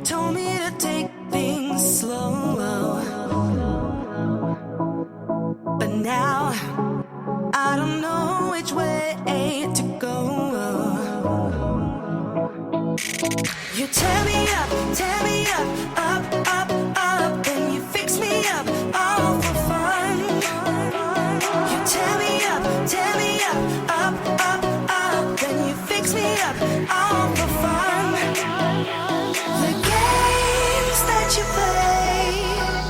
told me to take things slow, but now I don't know which way to go. You tear me up, up, up, up, then you fix me up, all for fun. You tear me up, up, up, up, then you fix me up, all for fun. The games that you play,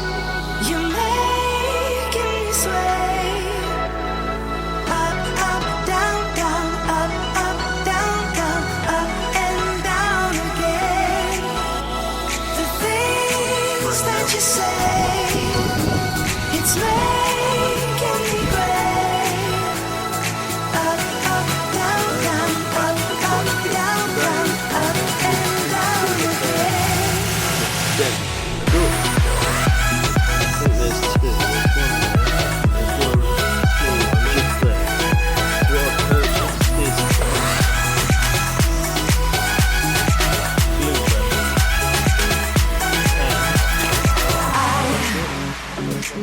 you're making me sway. Up, up, down, down, up, up, down, down, up and down again. The things that you say, it's making me gray. Up, up, down, down, up, up, down, down, up and down again. There's two. There's one there. There's one just there. What I've purchased is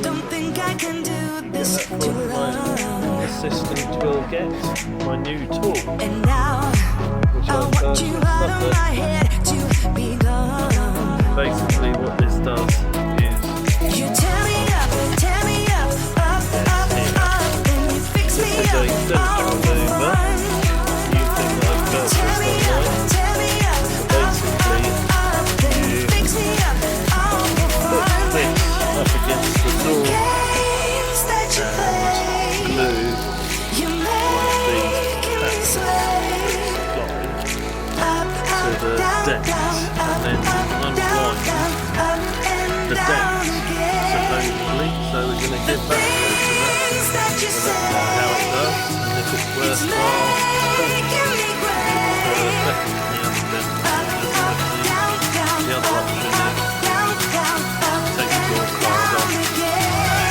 Don't think I can do this too my long. assistant will get my new tool, And now which I want you out of my head to be gone. Basically what this does is You tear me up, up, up, up, and you fix me this is a up, center all for remover fun. new thing that I've purchased Tear me online. up, Basically up, then you fix me up, all for put fun. this up against the door Games that you play, glue you one of making these me sway. Up, to up, the down, dent, down, and then up, down, unwind down, up and the down dent again. supposedly. So we're going to get back to Things that you that. say, How it does, and if it's it's worthwhile. making me gray. Up, up, down, down, The other up, option up, down, down, up take and your card down off. again.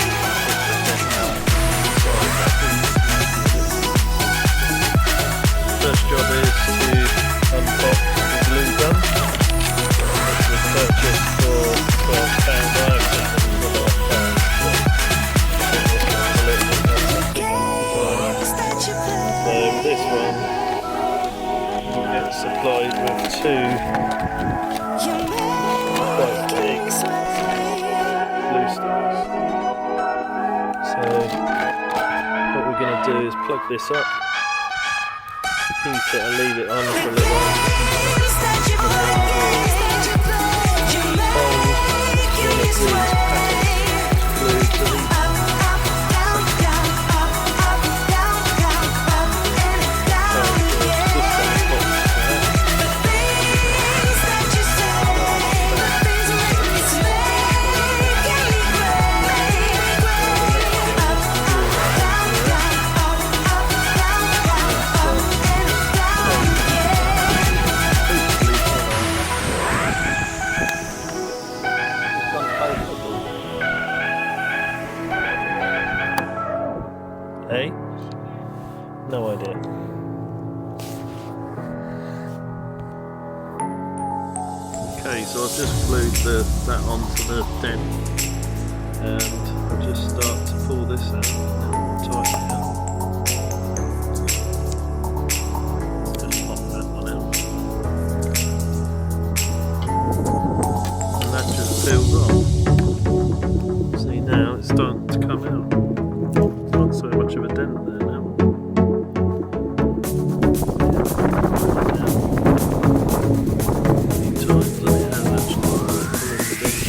First job is to unbox the glue gun, which was purchased for £12. I think it was a lot of pounds, but I think this one's a little bit better. Games that you play, So this one will get supplied with two you quite make big me sway. glue sticks. So what we're going to do is plug this up, heat it and leave it on for a little while. Games that you play, you making me sway. Glue to the Up, up, down, down, up, up, down, down, up and down again. The things that you say, it's making me gray. Up, up, down, down, up, up, down, down, up and down again. Hey? No idea. Okay, so I've just glued that onto the dent, and I'll just start to pull this out and then we'll tighten it up. Just pop that one out. And that just peels off. See, now it's starting to come out. Not so much of a dent there now. Few times that it has actually pulling the dent.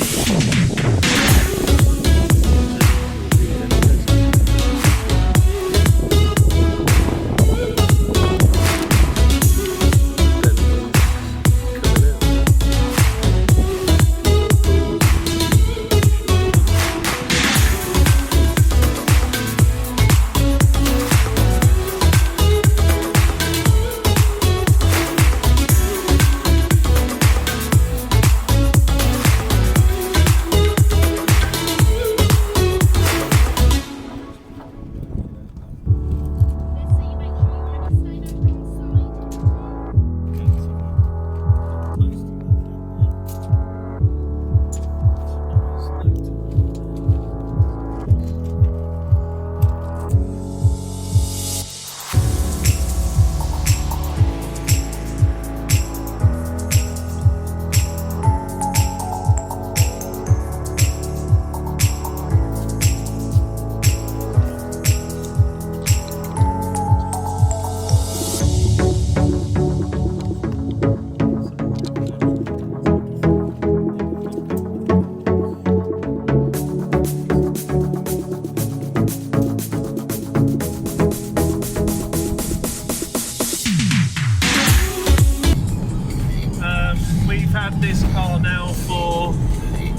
had this car now for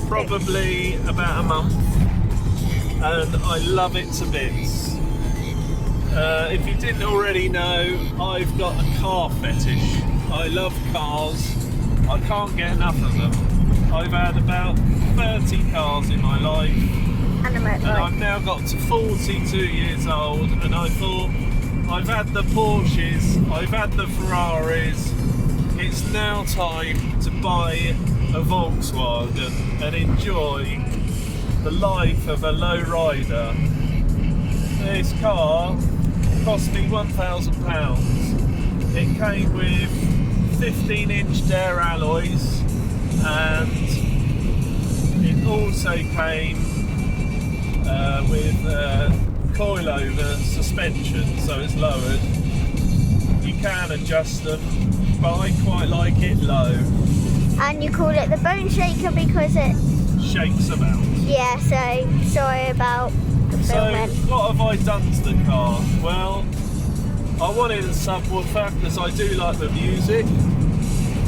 probably about a month, and I love it to bits. If you didn't already know, I've got a car fetish. I love cars. I can't get enough of them. I've had about 30 cars in my life, and I've now got to 42 years old, and I thought, I've had the Porsches, I've had the Ferraris, it's now time to buy a Volkswagen and enjoy the life of a low rider. This car cost me £1,000. It came with 15-inch Dare alloys, and it also came with coilover suspension, so it's lowered. You can adjust them, but I quite like it low. And you call it the bone shaker because it shakes about. Yeah, so sorry about the filming. So what have I done to the car? Well, I wanted a subwoofer because I do like the music,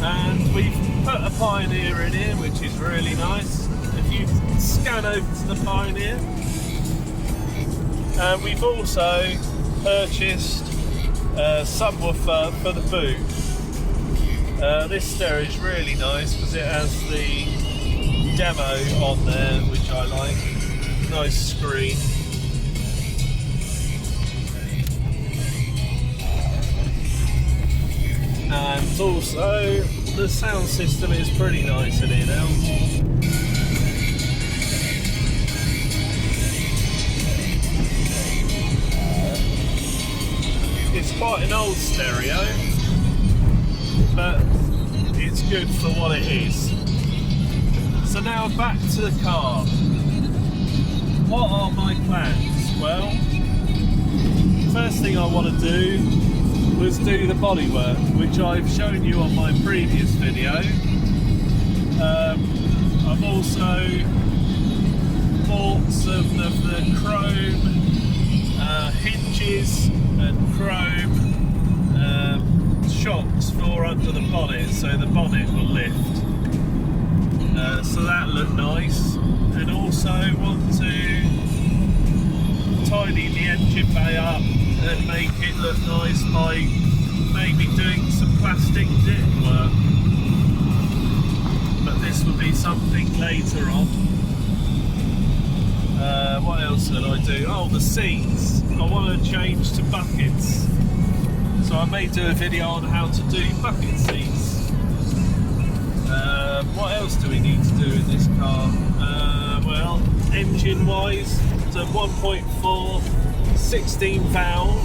and we've put a Pioneer in here, which is really nice. If you scan over to the Pioneer, we've also purchased a subwoofer for the boot. This stereo is really nice because it has the demo on there, which I like. Nice screen. And also the sound system is pretty nice in here now. It's quite an old stereo, but it's good for what it is. So now back to the car. What are my plans? Well, first thing I want to do was do the bodywork, which I've shown you on my previous video. I've also bought some of the chrome hinges and chrome shocks for under the bonnet, so the bonnet will lift. So that looked nice, and also want to tidy the engine bay up and make it look nice by maybe doing some plastic dip work, but this will be something later on. What else did I do? Oh, the seats. I want to change to buckets, so I may do a video on how to do bucket seats. What else do we need to do in this car? Well, engine wise, it's a 1.4 16 valve,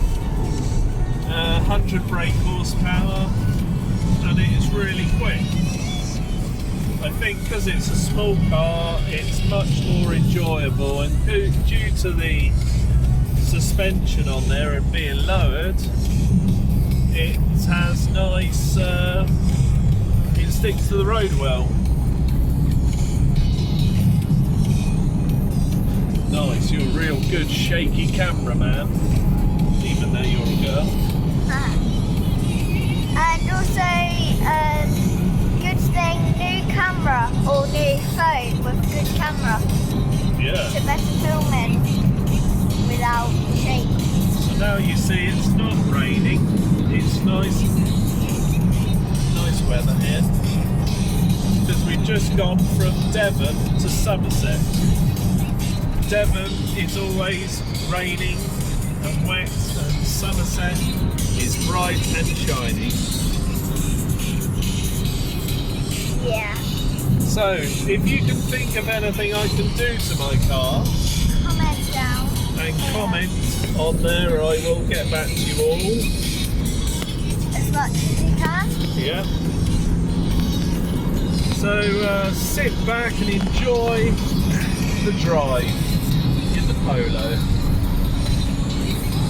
100 brake horsepower, and it is really quick. I think because it's a small car, it's much more enjoyable, and due to the suspension on there and being lowered, it has nice, it sticks to the road well. Nice, you're a real good shaky cameraman, even though you're a girl. And also, good thing, new camera or new phone with good camera. Yeah. It's a better filming without shake. So now you see it's not raining, it's nice weather here. Because we've just gone from Devon to Somerset. Devon is always raining and wet, and Somerset is bright and shiny. Yeah. So, if you can think of anything I can do to my car, Comment down. and comment on there, I will get back to you all. As much as you can. Yeah. So sit back and enjoy the drive in the Polo.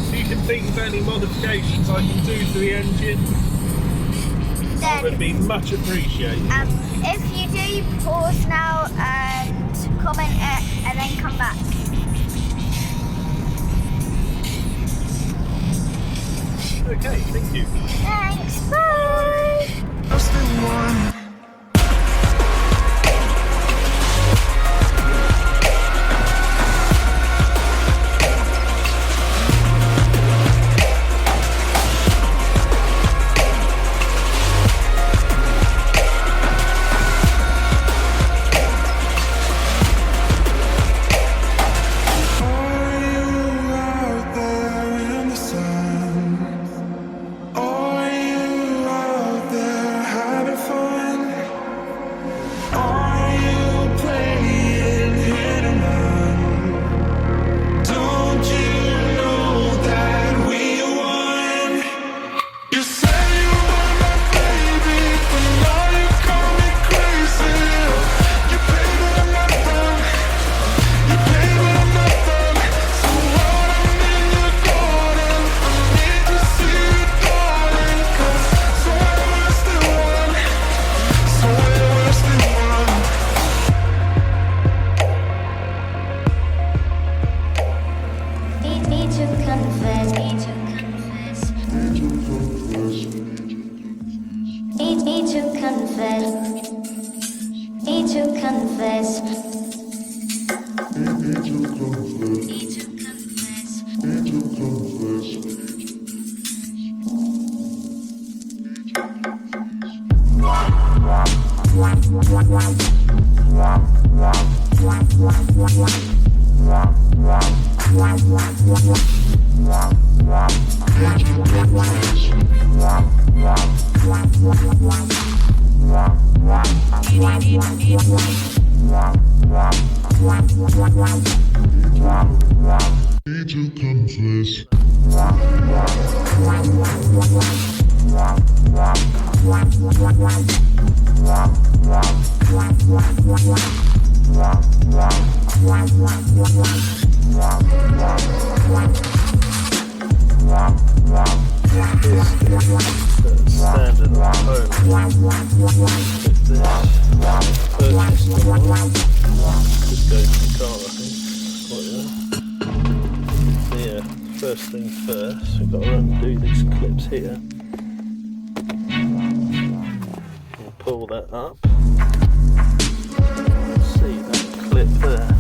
If you can think of any modifications I can do to the engine, that would be much appreciated. If you do, pause now and comment it and then come back. Okay, thank you. Thanks, bye! Just the one. to confess. Standard on home. Just go to the car, I think. So yeah, first things first, we've got to undo these clips here. And pull that up. See that clip there.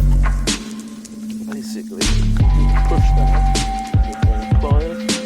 Basically, you push that with one pliers.